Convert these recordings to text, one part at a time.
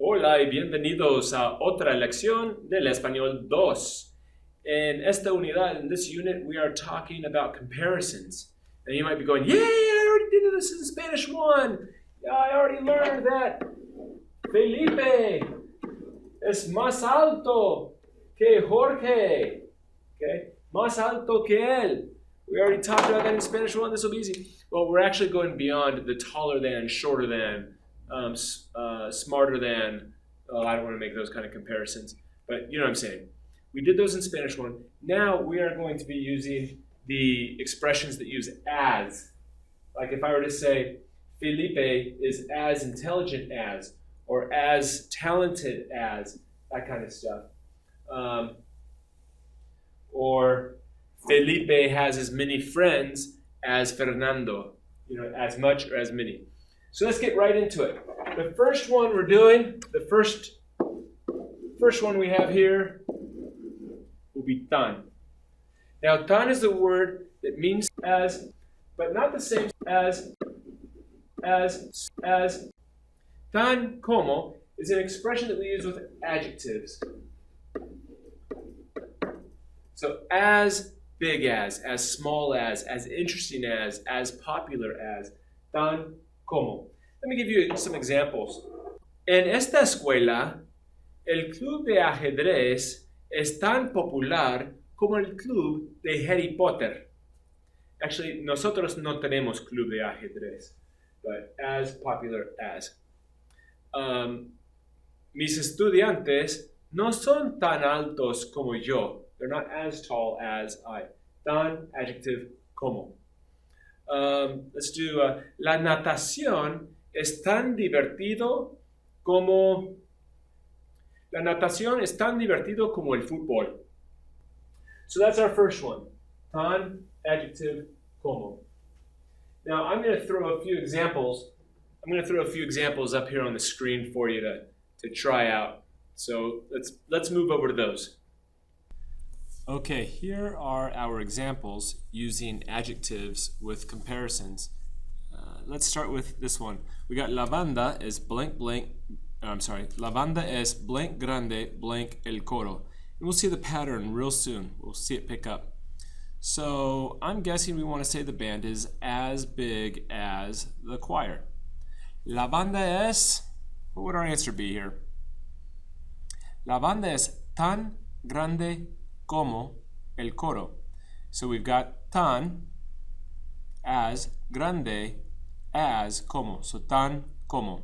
Hola y bienvenidos a otra lección del Español 2. In esta unidad, in this unit, we are talking about comparisons. And you might be going, yay, I already did this in Spanish 1. Yeah, I already learned that Felipe es más alto que Jorge. Okay, más alto que él. We already talked about that in Spanish 1. This will be easy. Well, we're actually going beyond the taller than, shorter than, smarter than. Oh, I don't want to make those kind of comparisons, but you know what I'm saying. We did those in Spanish 1. Now we are going to be using the expressions that use as. Like if I were to say, Felipe is as intelligent as, or as talented as, that kind of stuff. Or Felipe has as many friends as Fernando, you know, as much or as many. So let's get right into it. The first one we're doing, the first one we have here will be tan. Now, tan is a word that means as, but not the same as. Tan como is an expression that we use with adjectives. So as big as small as interesting as popular as, tan como. Let me give you some examples. En esta escuela, el club de ajedrez es tan popular como el club de Harry Potter. Actually, nosotros no tenemos club de ajedrez, but as popular as. Mis estudiantes no son tan altos como yo. They're not as tall as I. Tan, adjective, como. Let's do, la natación es tan divertido como... La natación es tan divertido como el fútbol. So that's our first one. Tan, adjective, como. Now I'm going to throw a few examples. I'm going to throw a few examples up here on the screen for you to try out. So let's move over to those. Okay, here are our examples using adjectives with comparisons. Let's start with this one. We got lavanda es blank blank. Lavanda es blank grande blank el coro. And we'll see the pattern real soon. We'll see it pick up. So I'm guessing we want to say the band is as big as the choir. La banda es, what would our answer be here? La banda es tan grande como el coro. So we've got tan, as, grande, as, como. So tan, como.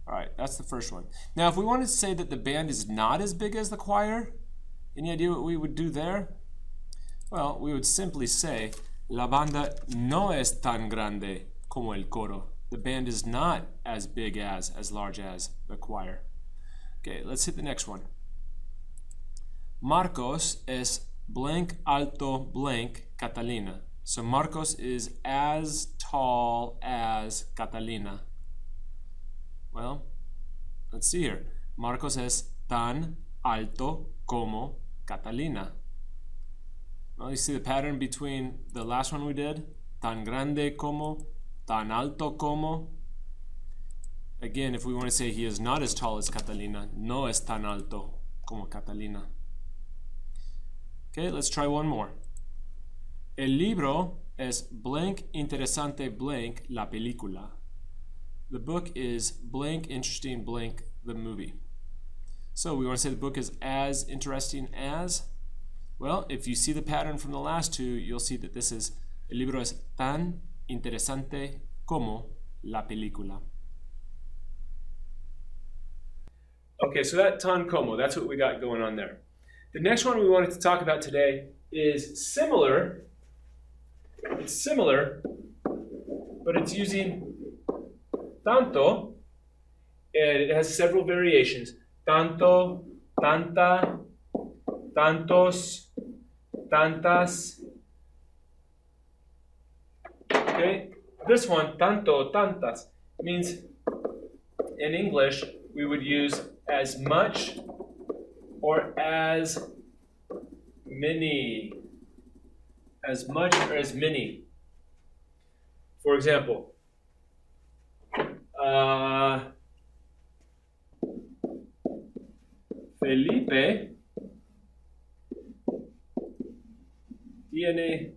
All right, that's the first one. Now, if we wanted to say that the band is not as big as the choir, any idea what we would do there? Well, we would simply say, la banda no es tan grande como el coro. The band is not as big as large as the choir. Okay, let's hit the next one. Marcos es blank alto blank Catalina. So Marcos is as tall as Catalina. Well, let's see here. Marcos es tan alto como Catalina. Well, you see the pattern between the last one we did, tan grande como, tan alto como. Again, if we want to say he is not as tall as Catalina, no es tan alto como Catalina. Okay, let's try one more. El libro es blank interesante blank la película. The book is blank interesting blank the movie. So we want to say the book is as interesting as. Well, if you see the pattern from the last two, you'll see that this is el libro es tan interesante como la película. Okay, so that tan como, that's what we got going on there. The next one we wanted to talk about today is similar. It's similar, but it's using tanto, and it has several variations. Tanto, tanta, tantos, tantas. Okay, this one, tanto, tantas, means in English we would use as much or as many. As much or as many. For example, Felipe tiene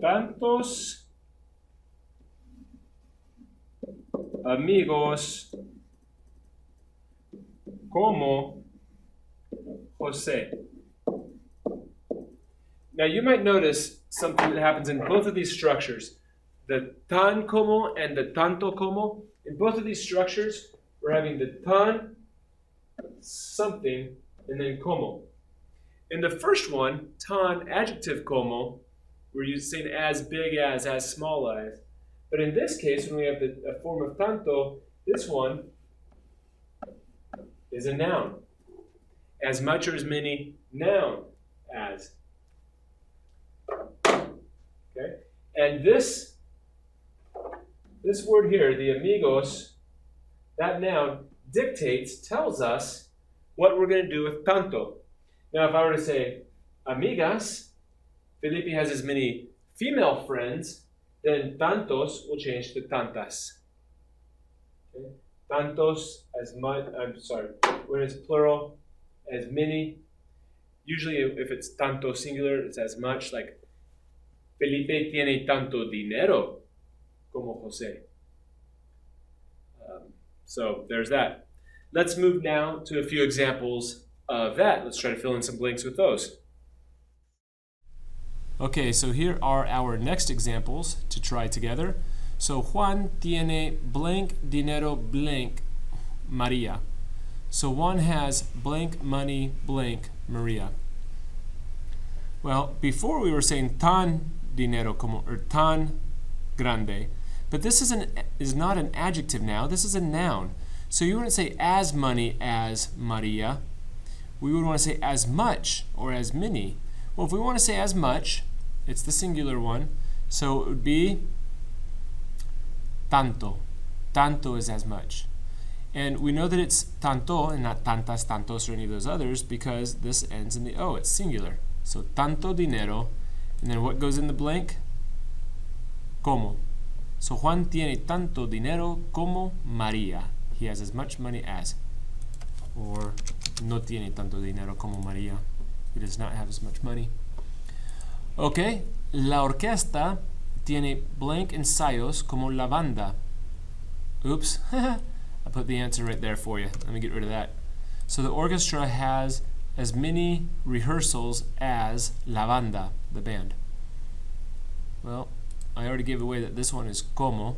tantos amigos como Jose. Now you might notice something that happens in both of these structures. The tan como and the tanto como. In both of these structures, we're having the tan, something, and then como. In the first one, tan, adjective como, we're saying as big as small as. But in this case, when we have a form of tanto, this one is a noun. As much or as many, noun, as. Okay? And this word here, the amigos, that noun tells us what we're going to do with tanto. Now, if I were to say amigas, Felipe has as many female friends, then tantos will change to tantas. Okay? Tantos, as much, when it's plural, as many. Usually, if it's tanto singular, it's as much, like Felipe tiene tanto dinero como Jose. So there's that. Let's move now to a few examples of that. Let's try to fill in some blanks with those. Okay, so here are our next examples to try together. So Juan tiene blank dinero blank Maria. So Juan has blank money blank Maria. Well, before we were saying tan dinero como, or tan grande, but this is not an adjective now, this is a noun. So you wouldn't say as money as Maria. We would want to say as much or as many. Well, if we want to say as much, it's the singular one, so it would be tanto. Tanto is as much. And we know that it's tanto and not tantas, tantos, or any of those others because this ends in the O, it's singular. So tanto dinero, and then what goes in the blank? Como. So Juan tiene tanto dinero como Maria. He has as much money as. Or no tiene tanto dinero como Maria. He does not have as much money. Okay, la orquesta tiene blank ensayos como la banda. Oops, I put the answer right there for you. Let me get rid of that. So the orchestra has as many rehearsals as la banda, the band. Well, I already gave away that this one is como,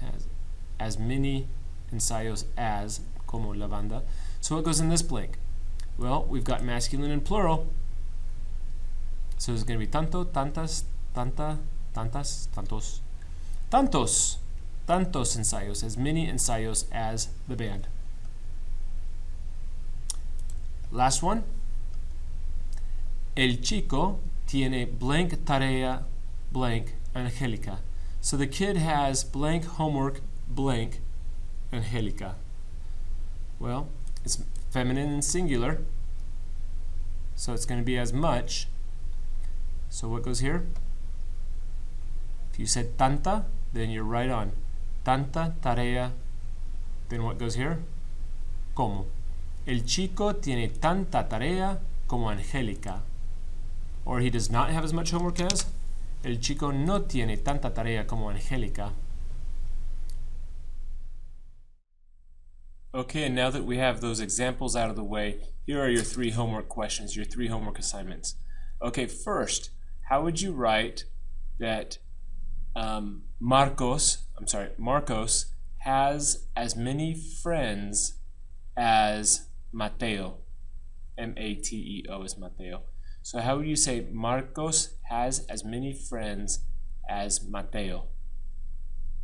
has as many ensayos as como la banda. So what goes in this blank? Well, we've got masculine and plural. So it's going to be tanto, tantas, tanta, tantas, tantos. Tantos. Tantos ensayos, as many ensayos as the band. Last one. El chico tiene blank tarea blank Angelica. So the kid has blank homework blank Angelica. Well, it's feminine and singular, so it's going to be as much. So what goes here? If you said tanta, then you're right on. Tanta tarea. Then what goes here? Como. El chico tiene tanta tarea como Angelica. Or he does not have as much homework as. El chico no tiene tanta tarea como Angelica. Okay, and now that we have those examples out of the way, here are your 3 homework questions, your 3 homework assignments. Okay, first, how would you write that Marcos has as many friends as Mateo? M-A-T-E-O is Mateo. So how would you say Marcos has as many friends as Mateo?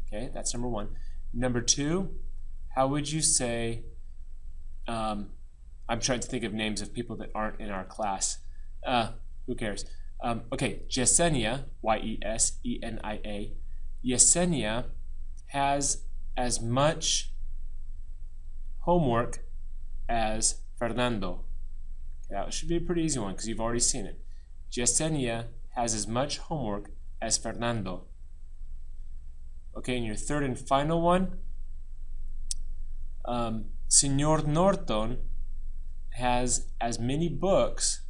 Okay, that's number 1. Number 2, how would you say, I'm trying to think of names of people that aren't in our class. Who cares? Okay, Yesenia, Y-E-S-E-N-I-A. Yesenia has as much homework as Fernando. Okay, that should be a pretty easy one because you've already seen it. Yesenia has as much homework as Fernando. Okay, and your third and final one, Señor Norton has as many books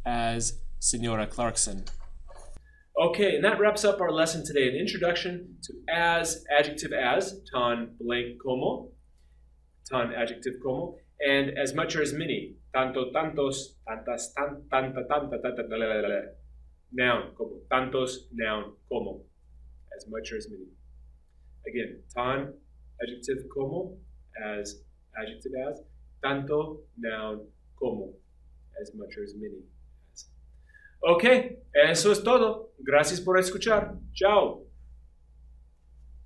as Senora Clarkson. Okay, and that wraps up our lesson today. An introduction to as, adjective as, tan blank como, tan adjective como, and as much or as many, tanto, tantos, tantas, tanta, tanta, tanta, la, la, la, la. Noun, como, tantos, noun, como, as much or as many. Again, tan, adjective como, as, adjective as, tanto, noun, como, as much or as many as. Ok, eso es todo. Gracias por escuchar. Chao.